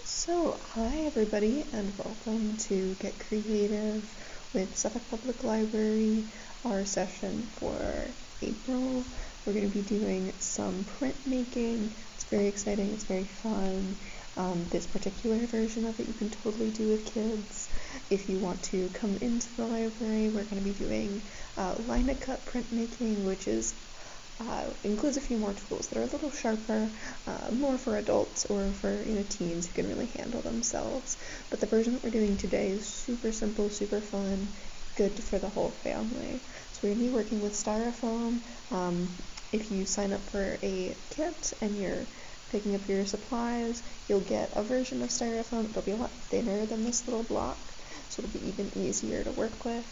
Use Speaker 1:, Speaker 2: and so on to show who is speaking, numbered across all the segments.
Speaker 1: So, hi everybody, and welcome to Get Creative with Suffolk Public Library, our session for April. We're going to be doing some printmaking. It's very exciting, it's very fun. This particular version of it you can totally do with kids. If you want to come into the library, we're going to be doing line-to-cut printmaking, which is includes a few more tools that are a little sharper, more for adults or for teens who can really handle themselves. But the version that we're doing today is super simple, super fun, good for the whole family. So we're going to be working with styrofoam. If you sign up for a kit and you're picking up your supplies, you'll get a version of styrofoam. It'll be a lot thinner than this little block, so it'll be even easier to work with.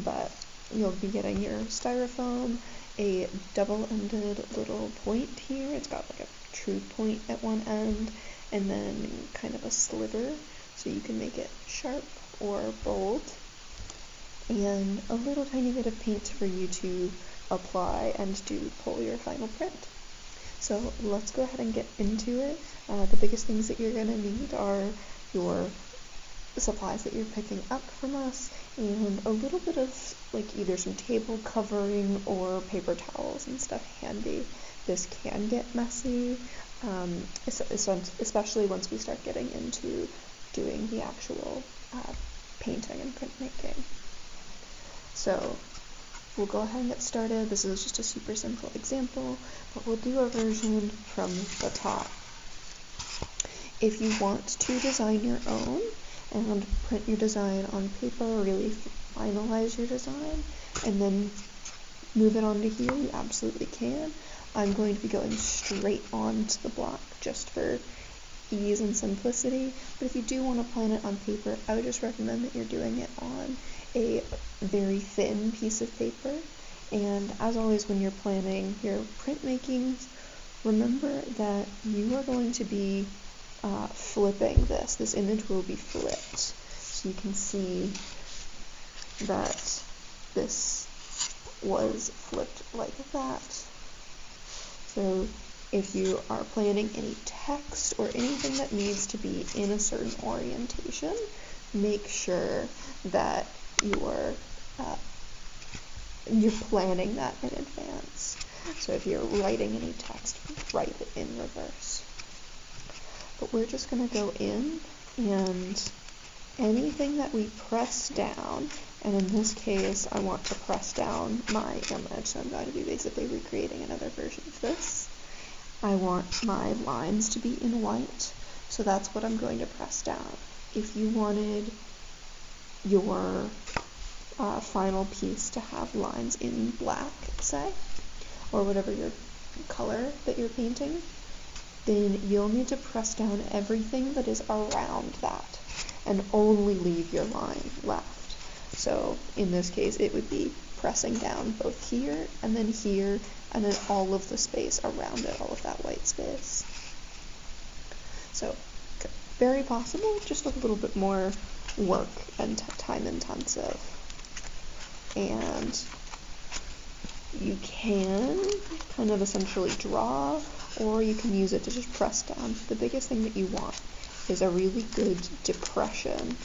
Speaker 1: But you'll be getting your styrofoam, a double-ended little point here. It's got like a true point at one end, and then kind of a sliver, so you can make it sharp or bold, and a little tiny bit of paint for you to apply and to pull your final print. So let's go ahead and get into it. The biggest things that you're going to need are your supplies that you're picking up from us, and a little bit of either some table covering or paper towels and stuff handy. This can get messy, especially once we start getting into doing the actual painting and printmaking. So we'll go ahead and get started. This is just a super simple example, but we'll do a version from the top. If you want to design your own and print your design on paper, really finalize your design, and then move it onto here, you absolutely can. I'm going to be going straight onto the block just for ease and simplicity, but if you do want to plan it on paper, I would just recommend that you're doing it on a very thin piece of paper. And as always, when you're planning your printmaking, remember that you are going to be flipping this. This image will be flipped, so you can see that this was flipped like that. So if you are planning any text or anything that needs to be in a certain orientation, make sure that you're planning that in advance. So if you're writing any text, write it in reverse. But we're just going to go in, and anything that we press down, and in this case I want to press down my image, so I'm going to be basically recreating another version of this. I want my lines to be in white, so that's what I'm going to press down. If you wanted your final piece to have lines in black, say, or whatever your color that you're painting, then you'll need to press down everything that is around that and only leave your line left. So in this case, it would be pressing down both here, and then all of the space around it, all of that white space. So very possible, just a little bit more work and time intensive. And you can kind of essentially draw, or you can use it to just press down. The biggest thing that you want is a really good depression,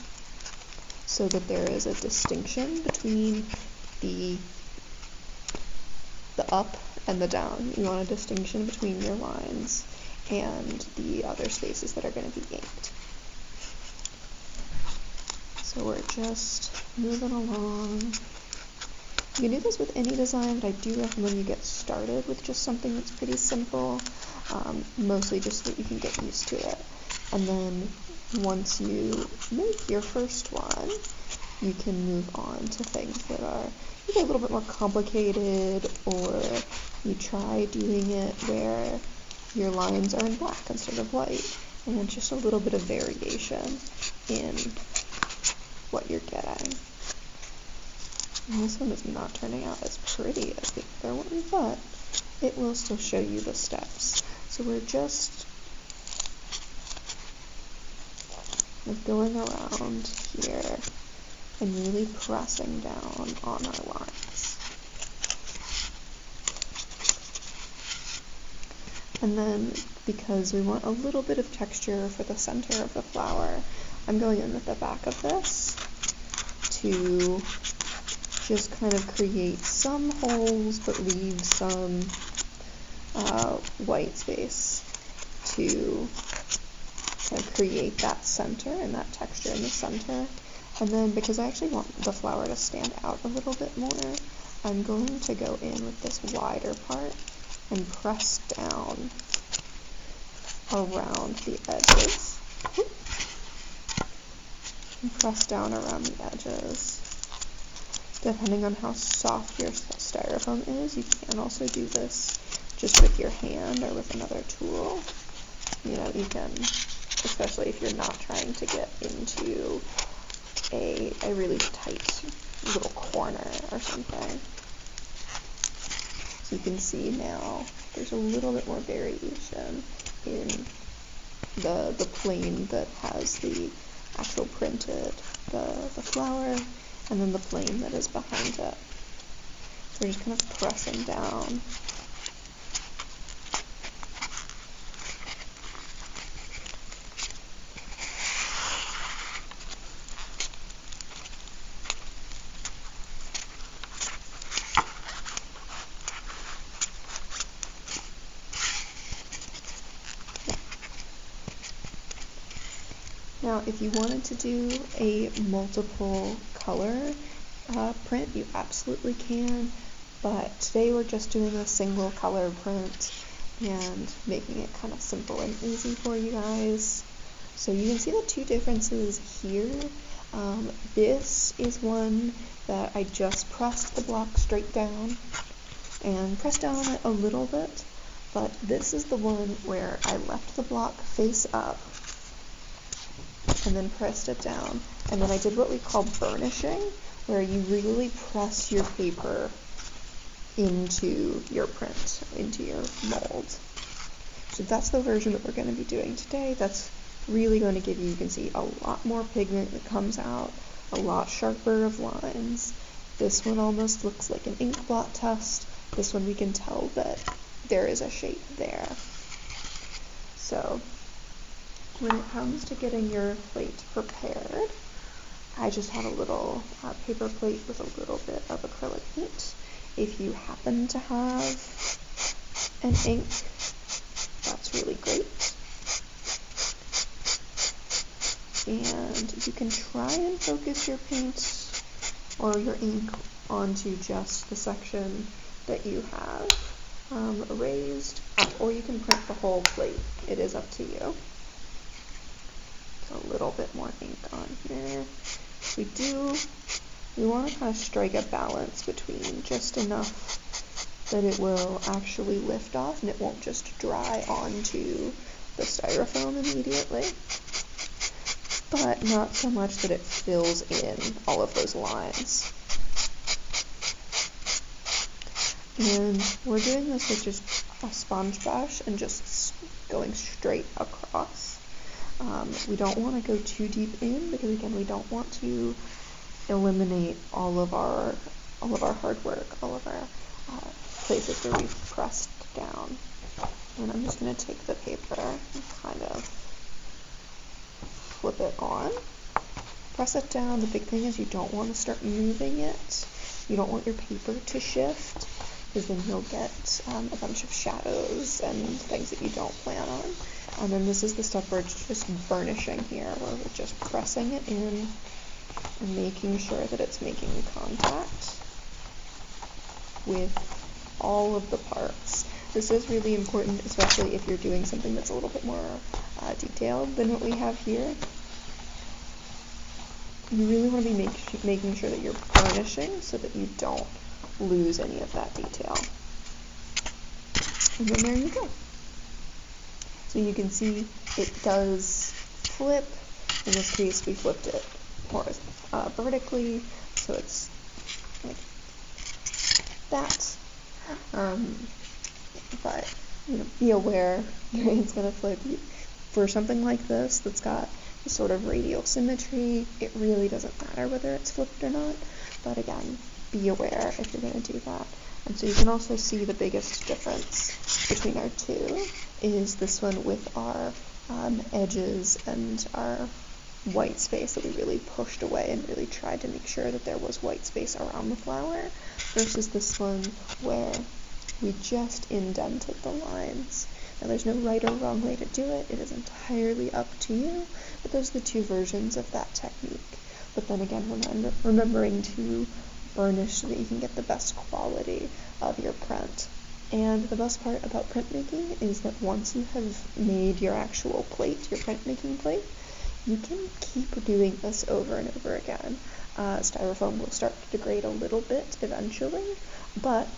Speaker 1: so that there is a distinction between the up and the down. You want a distinction between your lines and the other spaces that are going to be inked. So we're just moving along. You can do this with any design, but I do recommend you get started with just something that's pretty simple, mostly just so that you can get used to it. And then once you make your first one, you can move on to things that are maybe a little bit more complicated, or you try doing it where your lines are in black instead of white, and it's just a little bit of variation in what you're getting. And this one is not turning out as pretty as the other one, but it will still show you the steps. So we're just going around here and really pressing down on our lines. And then because we want a little bit of texture for the center of the flower. I'm going in with the back of this to just kind of create some holes but leave some white space to kind of create that center and that texture in the center. And then because I actually want the flower to stand out a little bit more, I'm going to go in with this wider part and press down around the edges. And press down around the edges. Depending on how soft your styrofoam is, you can also do this just with your hand or with another tool. You know, you can, especially if you're not trying to get into a really tight little corner or something. So you can see now there's a little bit more variation in the plane that has the actual printed, the flower, and then the plane that is behind it. So we're just kind of pressing down. Now, if you wanted to do a multiple color print, you absolutely can, but today we're just doing a single color print and making it kind of simple and easy for you guys. So you can see the two differences here. This is one that I just pressed the block straight down and pressed down on it a little bit, but this is the one where I left the block face up and then pressed it down. And then I did what we call burnishing, where you really press your paper into your print, into your mold. So that's the version that we're going to be doing today. That's really going to give you can see, a lot more pigment that comes out, a lot sharper of lines. This one almost looks like an ink blot test. This one we can tell that there is a shape there. So when it comes to getting your plate prepared, I just have a little paper plate with a little bit of acrylic paint. If you happen to have an ink, that's really great. And you can try and focus your paint or your ink onto just the section that you have erased, or you can print the whole plate. It is up to you. A little bit more ink on here. We want to kind of strike a balance between just enough that it will actually lift off and it won't just dry onto the styrofoam immediately, but not so much that it fills in all of those lines. And we're doing this with just a sponge brush and just going straight across. We don't want to go too deep in because, again, we don't want to eliminate all of our hard work, all of our places where we've pressed down. And I'm just going to take the paper and kind of flip it on. Press it down. The big thing is you don't want to start moving it. You don't want your paper to shift, because then you'll get a bunch of shadows and things that you don't plan on. And then this is the step where it's just burnishing here, where we're just pressing it in and making sure that it's making contact with all of the parts. This is really important, especially if you're doing something that's a little bit more detailed than what we have here. You really want to be making sure that you're burnishing so that you don't lose any of that detail. And then there you go. So you can see it does flip. In this case, we flipped it more vertically, so it's like that. But be aware it's going to flip. For something like this that's got a sort of radial symmetry, it really doesn't matter whether it's flipped or not. But again, be aware if you're going to do that. And so you can also see the biggest difference between our two is this one with our edges and our white space that we really pushed away and really tried to make sure that there was white space around the flower, versus this one where we just indented the lines. Now there's no right or wrong way to do it. It is entirely up to you, but those are the two versions of that technique. But then again, remembering to burnish so that you can get the best quality of your print. And the best part about printmaking is that once you have made your actual plate, your printmaking plate, you can keep doing this over and over again. Styrofoam will start to degrade a little bit eventually, but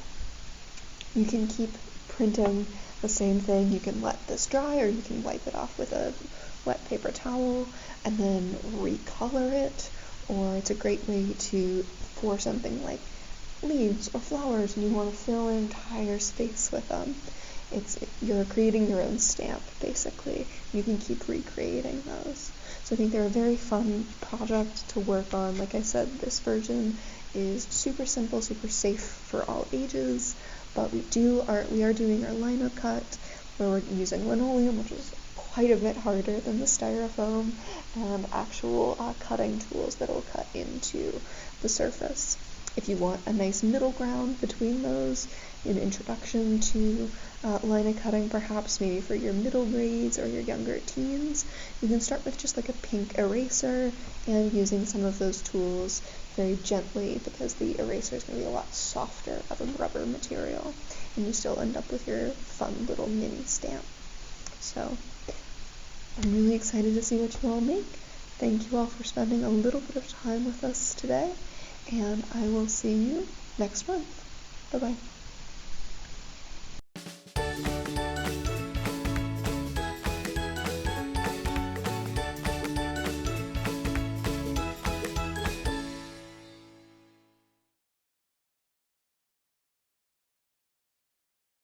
Speaker 1: you can keep printing the same thing. You can let this dry, or you can wipe it off with a wet paper towel and then recolor it, or it's a great way to, for something like leaves or flowers and you want to fill an entire space with them. You're creating your own stamp, basically. You can keep recreating those. So I think they're a very fun project to work on. Like I said, this version is super simple, super safe for all ages, but we are doing our lino cut, where we're using linoleum, which is quite a bit harder than the styrofoam, and actual cutting tools that will cut into the surface. If you want a nice middle ground between those, an introduction to lino cutting, perhaps maybe for your middle grades or your younger teens, you can start with just like a pink eraser and using some of those tools very gently, because the eraser is going to be a lot softer of a rubber material, and you still end up with your fun little mini stamp. So I'm really excited to see what you all make. Thank you all for spending a little bit of time with us today, and I will see you next month. Bye-bye.